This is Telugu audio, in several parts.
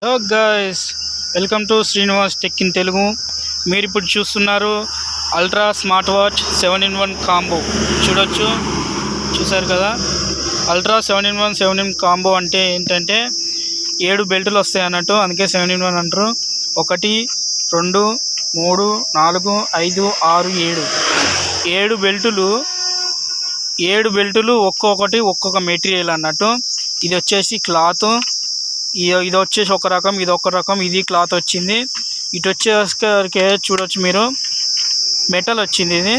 Hello guys, welcome to Srinivas tech in Telugu. మీరు ఇప్పుడు చూస్తున్నారు ultra smart watch 7-in-1 combo. చూసారు కదా, అల్ట్రా 7-in-1 7-in కాంబో అంటే ఏంటంటే 7 బెల్టులు వస్తాయి అన్నట్టు, అందుకే 7-in-1 అంటారు. 1 2 3 4 5 6 7 బెల్టులు. 7 బెల్టులు ఒక్కొక్క మెటీరియల్ అన్నట్టు. ఇది వచ్చేసి క్లాత్, ఇది వచ్చేసి ఒక రకం, ఇది ఒక రకం. ఇది క్లాత్ వచ్చింది. ఇటు వచ్చేసరికి చూడొచ్చు మీరు, మెటల్ వచ్చింది. ఇది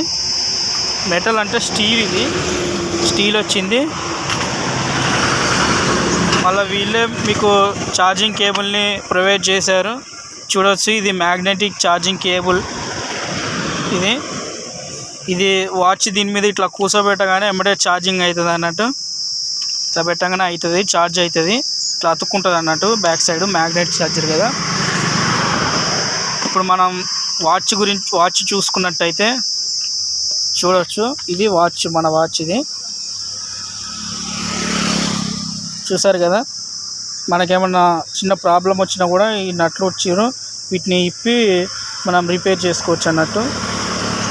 మెటల్ అంటే స్టీల్, ఇది స్టీల్ వచ్చింది. మళ్ళీ వీళ్ళే మీకు ఛార్జింగ్ కేబుల్ని ప్రొవైడ్ చేశారు. చూడవచ్చు, ఇది మ్యాగ్నెటిక్ ఛార్జింగ్ కేబుల్. ఇది వాచ్ దీని మీద ఇట్లా కూర్చోబెట్టగానే ఎమ్మటే ఛార్జింగ్ అవుతుంది అన్నట్టు. ఇట్లా పెట్టగానే అవుతుంది, ఛార్జ్ అవుతుంది, ఇట్లా అతుక్కుంటుంది అన్నట్టు. బ్యాక్ సైడ్ మ్యాగ్నెట్ ఛార్జర్ కదా. ఇప్పుడు మనం వాచ్ చూసుకున్నట్టయితే చూడవచ్చు, ఇది మన వాచ్. ఇది చూసారు కదా, మనకేమన్నా చిన్న ప్రాబ్లం వచ్చినా కూడా ఈ నట్లు వచ్చారు, వీటిని ఇప్పి మనం రిపేర్ చేసుకోవచ్చు అన్నట్టు.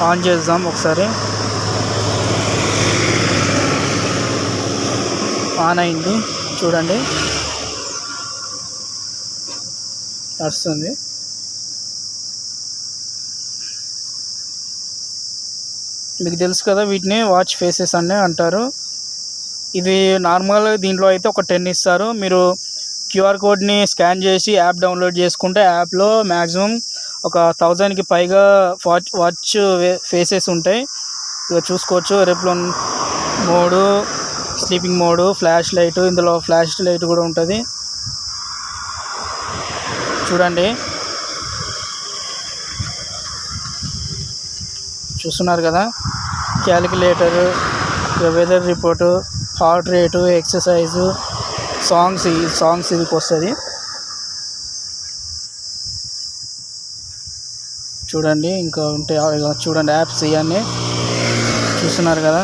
ఆన్ చేద్దాం ఒకసారి. ఆన్ అయింది చూడండి, వస్తుంది. మీకు తెలుసు కదా, వీటిని వాచ్ ఫేసెస్ అనే అంటారు. ఇది నార్మల్గా దీంట్లో అయితే ఒక 10 ఇస్తారు. మీరు క్యూఆర్ కోడ్ని స్కాన్ చేసి యాప్ డౌన్లోడ్ చేసుకుంటే యాప్లో మ్యాక్సిమం ఒక 1000కి పైగా వాచ్ ఫేసెస్ ఉంటాయి. ఇక చూసుకోవచ్చు, aeroplane mode, sleeping mode, flash light. ఇందులో ఫ్లాష్ లైట్ కూడా ఉంటుంది చూడండి. చూస్తున్నారు కదా, calculator, weather report, heart rate, exercise, songs ఇదికి వస్తుంది చూడండి. ఇంకా ఉంటే చూడండి యాప్స్ ఇవన్నీ చూస్తున్నారు కదా.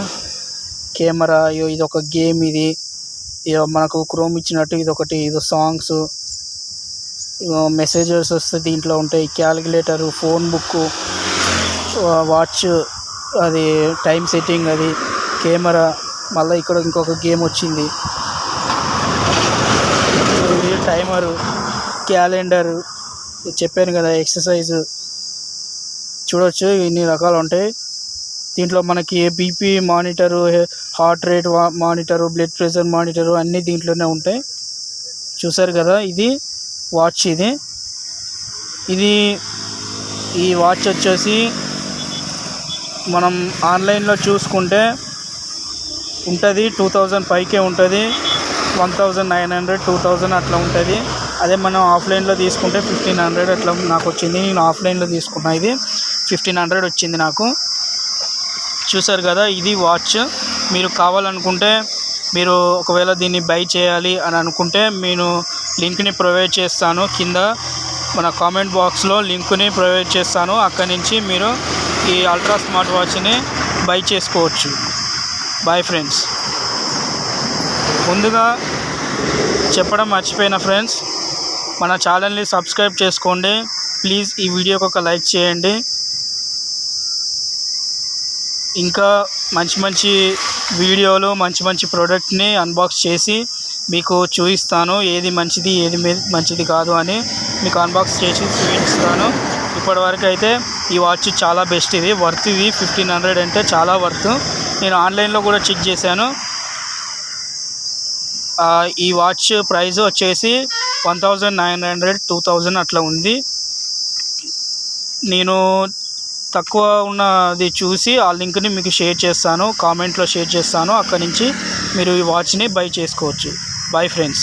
కెమెరా, ఇది ఒక గేమ్, ఇది మనకు క్రోమ్ ఇచ్చినట్టు. ఇది సాంగ్స్, మెసేజెస్ వస్తే దీంట్లో ఉంటాయి. క్యాలిక్యులేటరు, ఫోన్ బుక్, వాచ్, అది టైం సెట్టింగ్, అది కెమెరా. మళ్ళీ ఇక్కడ ఇంకొక గేమ్ వచ్చింది, టైమరు, క్యాలెండరు, చెప్పాను కదా, ఎక్సర్సైజ్. చూడవచ్చు, ఇన్ని రకాలు ఉంటాయి దీంట్లో. మనకి BP monitor, heart rate monitor, blood pressure monitor అన్నీ దీంట్లోనే ఉంటాయి. చూసారు కదా, ఇది వాచ్. ఈ వాచ్ వచ్చేసి మనం ఆన్లైన్లో చూసుకుంటే ఉంటుంది 2000 పైకే ఉంటుంది. 1900, 2000 అట్లా ఉంటుంది. అదే మనం ఆఫ్లైన్లో తీసుకుంటే 1500 అట్లా నాకు వచ్చింది. నేను ఆఫ్లైన్లో తీసుకున్నా, ఇది 1500 వచ్చింది నాకు. చూసారు కదా, ఇది వాచ్. మీరు కావాలనుకుంటే, మీరు ఒకవేళ దీన్ని బై చేయాలి అని అనుకుంటే నేను లింక్ని ప్రొవైడ్ చేస్తాను. కింద మన కామెంట్ బాక్స్లో లింక్ని ప్రొవైడ్ చేస్తాను. అక్కడి నుంచి మీరు ఈ అల్ట్రా స్మార్ట్ వాచ్ని బై చేసుకోవచ్చు. Bye friends. ముందుగా చెప్పడం మర్చిపోయిన ఫ్రెండ్స్, మన ఛానల్ని సబ్స్క్రైబ్ చేసుకోండి ప్లీజ్. ఈ వీడియోకి ఒక లైక్ చేయండి. ఇంకా మంచి వీడియోలు, మంచి ప్రోడక్ట్ని అన్బాక్స్ చేసి మీకు చూపిస్తాను. ఏది మంచిది, ఏది మంచిది కాదు అని మీకు అన్బాక్స్ చేసి చూపిస్తాను. ఇప్పటివరకు అయితే ఈ వాచ్ చాలా బెస్ట్. ఇది వర్త్. ఇది 1500 అంటే చాలా వర్త్. నేను ఆన్లైన్లో కూడా చెక్ చేశాను. ఈ వాచ్ ప్రైస్ వచ్చేసి 1900, 2000 అట్లా ఉంది. నేను తక్కువ ఉన్నది చూసి ఆ లింక్ని మీకు షేర్ చేస్తాను, కామెంట్లో షేర్ చేస్తాను. అక్కడి నుంచి మీరు ఈ వాచ్ని బై చేసుకోవచ్చు. Bye friends.